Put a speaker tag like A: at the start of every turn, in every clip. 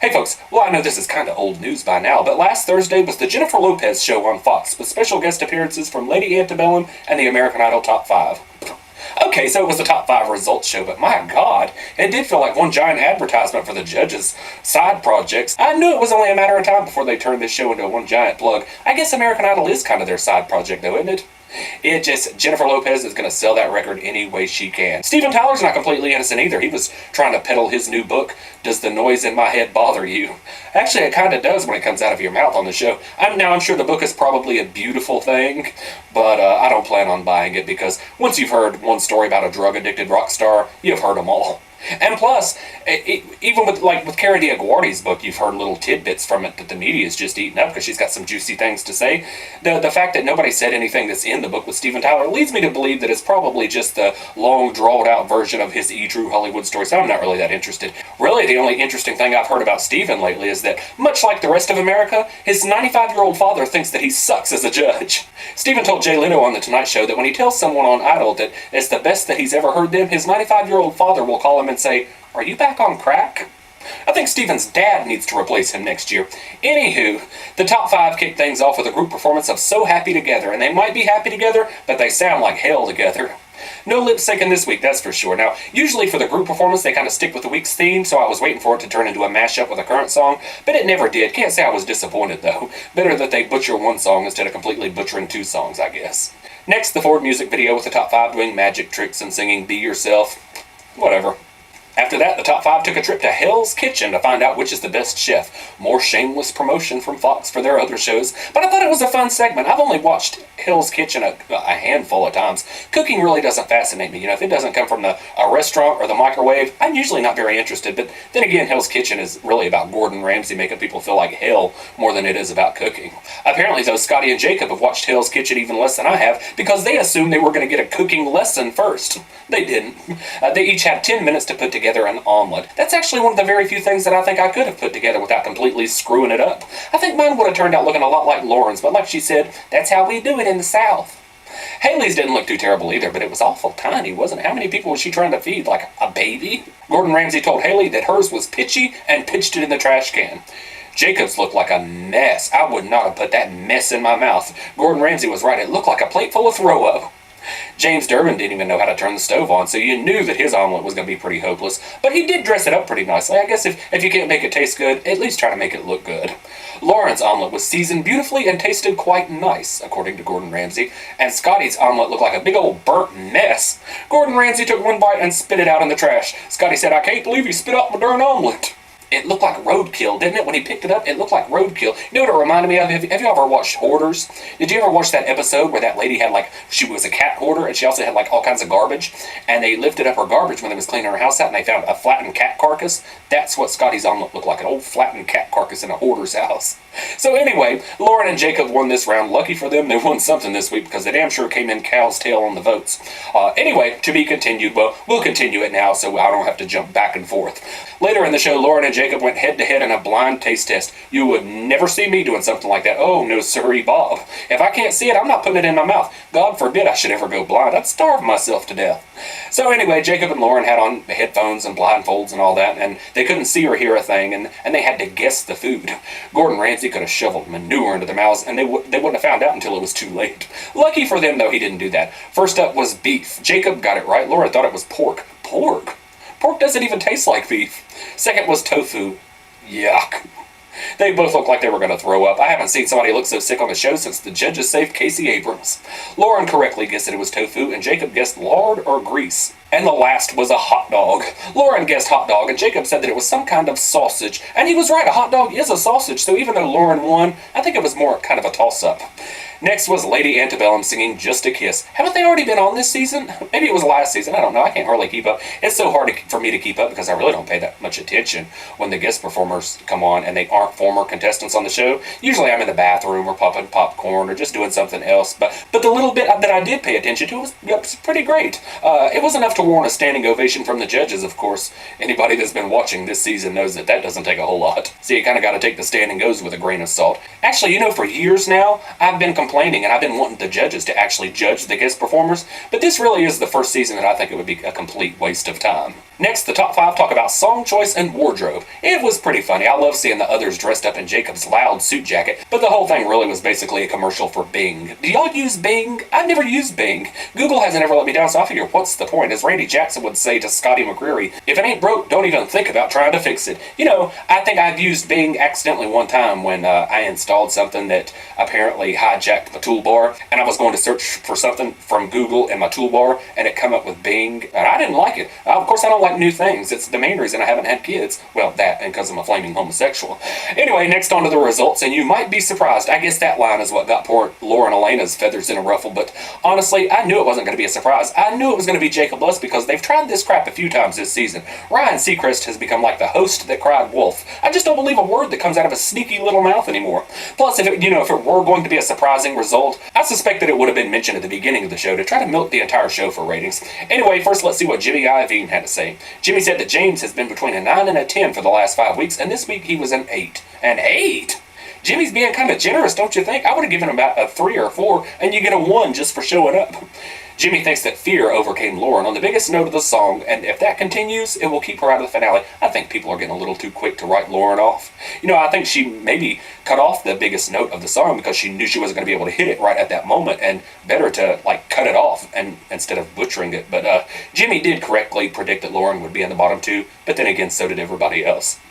A: Hey folks, well I know this is kinda old news by now, but last Thursday was the Jennifer Lopez show on Fox, with special guest appearances from Lady Antebellum and the American Idol Top 5. Okay, so it was the Top 5 results show, but my god, it did feel like one giant advertisement for the judges' side projects. I knew it was only a matter of time before they turned this show into one giant plug. I guess American Idol is kind of their side project though, isn't it? Jennifer Lopez is going to sell that record any way she can. Steven Tyler's not completely innocent either. He was trying to peddle his new book, Does the Noise in My Head Bother You? Actually, it kind of does when it comes out of your mouth on the show. I'm sure the book is probably a beautiful thing, but I don't plan on buying it because once you've heard one story about a drug-addicted rock star, you've heard them all. And plus, even with Cara DiAguardi's book, you've heard little tidbits from it that the media is just eating up because she's got some juicy things to say. The fact that nobody said anything that's in the book with Steven Tyler leads me to believe that it's probably just the long, drawn-out version of his E! True Hollywood story, so I'm not really that interested. Really, the only interesting thing I've heard about Steven lately is that, much like the rest of America, his 95-year-old father thinks that he sucks as a judge. Steven told Jay Leno on The Tonight Show that when he tells someone on Idol that it's the best that he's ever heard them, his 95-year-old father will call him and say, "Are you back on crack?" I think Steven's dad needs to replace him next year. Anywho, the Top 5 kicked things off with a group performance of So Happy Together, and they might be happy together, but they sound like hell together. No lip syncing this week, that's for sure. Now, usually for the group performance, they kind of stick with the week's theme, so I was waiting for it to turn into a mashup with a current song, but it never did. Can't say I was disappointed, though. Better that they butcher one song instead of completely butchering two songs, I guess. Next, the Ford music video with the Top 5 doing magic tricks and singing Be Yourself. Whatever. After that, the Top 5 took a trip to Hell's Kitchen to find out which is the best chef. More shameless promotion from Fox for their other shows, but I thought it was a fun segment. I've only watched Hell's Kitchen a handful of times. Cooking really doesn't fascinate me. If it doesn't come from a restaurant or the microwave, I'm usually not very interested, but then again, Hell's Kitchen is really about Gordon Ramsay making people feel like hell more than it is about cooking. Apparently, though, Scotty and Jacob have watched Hell's Kitchen even less than I have because they assumed they were going to get a cooking lesson first. They didn't. They each had 10 minutes to put together an omelet. That's actually one of the very few things that I think I could have put together without completely screwing it up. I think mine would have turned out looking a lot like Lauren's, but like she said, that's how we do it in the South. Haley's didn't look too terrible either, but it was awful tiny, wasn't it? How many people was she trying to feed? Like a baby? Gordon Ramsay told Haley that hers was pitchy and pitched it in the trash can. Jacob's looked like a mess. I would not have put that mess in my mouth. Gordon Ramsay was right. It looked like a plate full of throw-up. James Durbin didn't even know how to turn the stove on, so you knew that his omelet was going to be pretty hopeless. But he did dress it up pretty nicely. I guess if you can't make it taste good, at least try to make it look good. Lauren's omelet was seasoned beautifully and tasted quite nice, according to Gordon Ramsay. And Scotty's omelet looked like a big old burnt mess. Gordon Ramsay took one bite and spit it out in the trash. Scotty said, "I can't believe you spit out my darn omelet." It looked like roadkill, didn't it? When he picked it up, it looked like roadkill. You know what it reminded me of? Have you ever watched Hoarders? Did you ever watch that episode where that lady had she was a cat hoarder and she also had all kinds of garbage? And they lifted up her garbage when they was cleaning her house out and they found a flattened cat carcass? That's what Scotty's omelet looked like, an old flattened cat carcass in a hoarder's house. So anyway, Lauren and Jacob won this round. Lucky for them, they won something this week because they damn sure came in cow's tail on the votes. Anyway, to be continued. Well, we'll continue it now so I don't have to jump back and forth. Later in the show, Lauren and Jacob went head-to-head in a blind taste test. You would never see me doing something like that. Oh, no sirree, Bob. If I can't see it, I'm not putting it in my mouth. God forbid I should ever go blind. I'd starve myself to death. So anyway, Jacob and Lauren had on headphones and blindfolds and all that, and they couldn't see or hear a thing, and they had to guess the food. Gordon Ramsay could have shoveled manure into their mouths, and they wouldn't have found out until it was too late. Lucky for them, though, he didn't do that. First up was beef. Jacob got it right. Lauren thought it was pork. Pork? Pork doesn't even taste like beef. Second was tofu. Yuck. They both looked like they were going to throw up. I haven't seen somebody look so sick on the show since the judges saved Casey Abrams. Lauren correctly guessed that it was tofu, and Jacob guessed lard or grease. And the last was a hot dog. Lauren guessed hot dog, and Jacob said that it was some kind of sausage. And he was right, a hot dog is a sausage, so even though Lauren won, I think it was more kind of a toss-up. Next was Lady Antebellum singing Just a Kiss. Haven't they already been on this season? Maybe it was last season, I don't know, I can't hardly keep up. It's so hard for me to keep up because I really don't pay that much attention when the guest performers come on and they aren't former contestants on the show. Usually I'm in the bathroom or popping popcorn or just doing something else, but the little bit that I did pay attention to was pretty great. It was enough to warrant a standing ovation from the judges, of course. Anybody that's been watching this season knows that doesn't take a whole lot. So you kind of got to take the standing goes with a grain of salt. Actually, for years now, I've been complaining and I've been wanting the judges to actually judge the guest performers, but this really is the first season that I think it would be a complete waste of time. Next, the top 5 talk about song choice and wardrobe. It was pretty funny. I love seeing the others dressed up in Jacob's loud suit jacket, but the whole thing really was basically a commercial for Bing. Do y'all use Bing? I've never used Bing. Google hasn't ever let me down, so I figure, what's the point? As Randy Jackson would say to Scotty McCreery, if it ain't broke, don't even think about trying to fix it. You know, I think I've used Bing accidentally one time when I installed something that apparently hijacked my toolbar, and I was going to search for something from Google in my toolbar, and it come up with Bing, and I didn't like it. Of course, I don't like new things. It's the main reason I haven't had kids. Well, that and because I'm a flaming homosexual. Anyway, next on to the results, and you might be surprised. I guess that line is what got poor Lauren Alaina's feathers in a ruffle, but honestly, I knew it wasn't going to be a surprise. I knew it was going to be Jacob Lusk because they've tried this crap a few times this season. Ryan Seacrest has become like the host that cried wolf. I just don't believe a word that comes out of a sneaky little mouth anymore. Plus, if it were going to be a surprising result, I suspect that it would have been mentioned at the beginning of the show to try to milk the entire show for ratings. Anyway, first let's see what Jimmy Iovine had to say. Jimmy said that James has been between a 9 and a 10 for the last 5 weeks, and this week he was an 8. An 8? Jimmy's being kind of generous, don't you think? I would have given him about a 3 or 4, and you get a 1 just for showing up. Jimmy thinks that fear overcame Lauren on the biggest note of the song, and if that continues, it will keep her out of the finale. I think people are getting a little too quick to write Lauren off. You know, I think she maybe cut off the biggest note of the song because she knew she wasn't going to be able to hit it right at that moment, and better to, cut it off and instead of butchering it. But Jimmy did correctly predict that Lauren would be in the bottom 2, but then again, so did everybody else.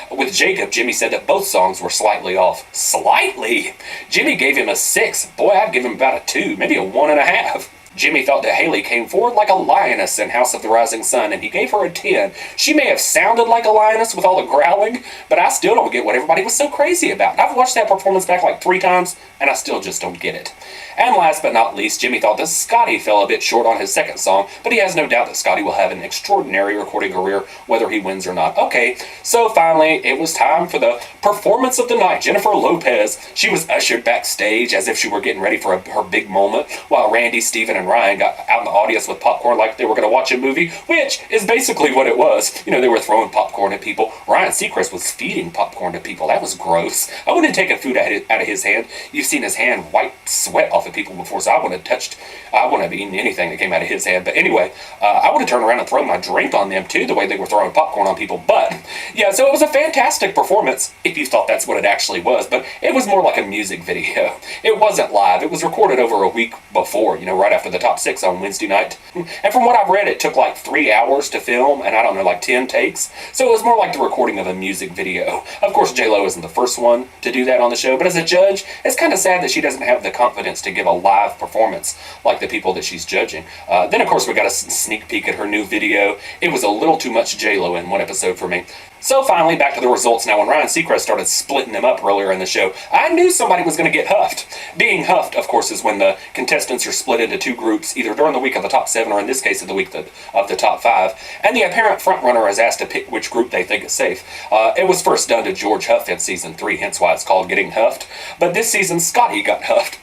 A: With Jacob, Jimmy said that both songs were slightly off. Slightly? Jimmy gave him a 6. Boy, I'd give him about a 2, maybe a 1.5. Jimmy thought that Haley came forward like a lioness in House of the Rising Sun, and he gave her a 10. She may have sounded like a lioness with all the growling, but I still don't get what everybody was so crazy about. I've watched that performance back 3 times, and I still just don't get it. And last but not least, Jimmy thought that Scotty fell a bit short on his second song, but he has no doubt that Scotty will have an extraordinary recording career, whether he wins or not. Okay, so finally, it was time for the performance of the night. Jennifer Lopez, she was ushered backstage as if she were getting ready for her big moment, while Randy, Steven, and Ryan got out in the audience with popcorn like they were going to watch a movie, which is basically what it was. You know, they were throwing popcorn at people. Ryan Seacrest was feeding popcorn to people. That was gross. I wouldn't have taken food out of his hand. You've seen his hand wipe sweat off of people before, so I wouldn't have eaten anything that came out of his hand. But anyway, I would have turned around and thrown my drink on them too, the way they were throwing popcorn on people. But yeah, so it was a fantastic performance, if you thought that's what it actually was. But it was more like a music video. It wasn't live. It was recorded over a week before, right after the top 6 on Wednesday night. And from what I've read, it took 3 hours to film, and I don't know, 10 takes. So it was more like the recording of a music video. Of course, J-Lo isn't the first one to do that on the show, but as a judge, it's kind of sad that she doesn't have the confidence to give a live performance like the people that she's judging. Then, of course, we got a sneak peek at her new video. It was a little too much J-Lo in one episode for me. So finally, back to the results now. When Ryan Seacrest started splitting them up earlier in the show, I knew somebody was going to get huffed. Being huffed, of course, is when the contestants are split into 2 groups, either during the week of the top 7 or in this case of the week of the top 5, and the apparent frontrunner is asked to pick which group they think is safe. It was first done to George Huff in season 3, hence why it's called Getting Huffed. But this season, Scotty got huffed.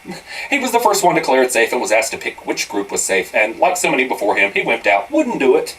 A: He was the first one declared safe and was asked to pick which group was safe, and like so many before him, he wimped out, wouldn't do it.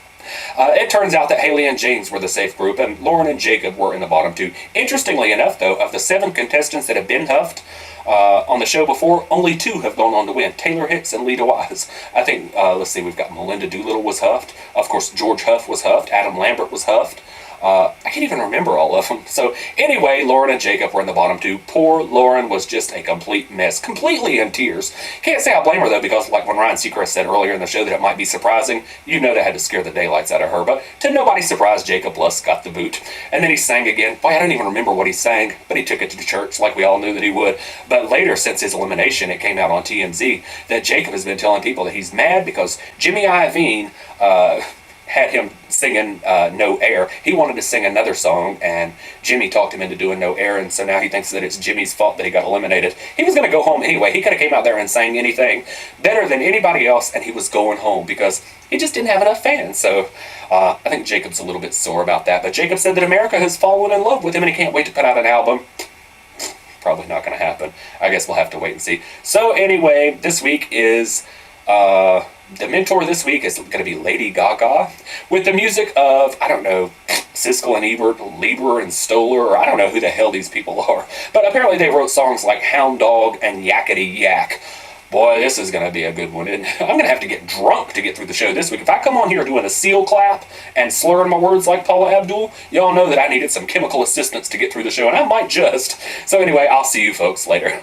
A: It turns out that Haley and James were the safe group, and Lauren and Jacob were in the bottom 2. Interestingly enough, though, of the 7 contestants that have been huffed on the show before, only 2 have gone on to win. Taylor Hicks and Lita Wise. I think, let's see, we've got Melinda Doolittle was huffed. Of course, George Huff was huffed. Adam Lambert was huffed. I can't even remember all of them. So anyway, Lauren and Jacob were in the bottom 2. Poor Lauren was just a complete mess, completely in tears. Can't say I blame her though, because when Ryan Seacrest said earlier in the show that it might be surprising, that had to scare the daylights out of her. But to nobody's surprise, Jacob Lusk got the boot. And then he sang again. Boy, I don't even remember what he sang, but he took it to the church like we all knew that he would. But later, since his elimination, it came out on TMZ that Jacob has been telling people that he's mad because Jimmy Iovine had him singing No Air. He wanted to sing another song, and Jimmy talked him into doing No Air, and so now he thinks that it's Jimmy's fault that he got eliminated. He was going to go home anyway. He could have came out there and sang anything better than anybody else, and he was going home because he just didn't have enough fans. So I think Jacob's a little bit sore about that. But Jacob said that America has fallen in love with him, and he can't wait to put out an album. Probably not going to happen. I guess we'll have to wait and see. So anyway, this week is... the mentor this week is going to be Lady Gaga, with the music of, I don't know, Siskel and Ebert, Lieber and Stoller, or I don't know who the hell these people are. But apparently they wrote songs like Hound Dog and Yakety Yak. Boy, this is going to be a good one. And I'm going to have to get drunk to get through the show this week. If I come on here doing a seal clap and slurring my words like Paula Abdul, y'all know that I needed some chemical assistance to get through the show, and I might just. So anyway, I'll see you folks later.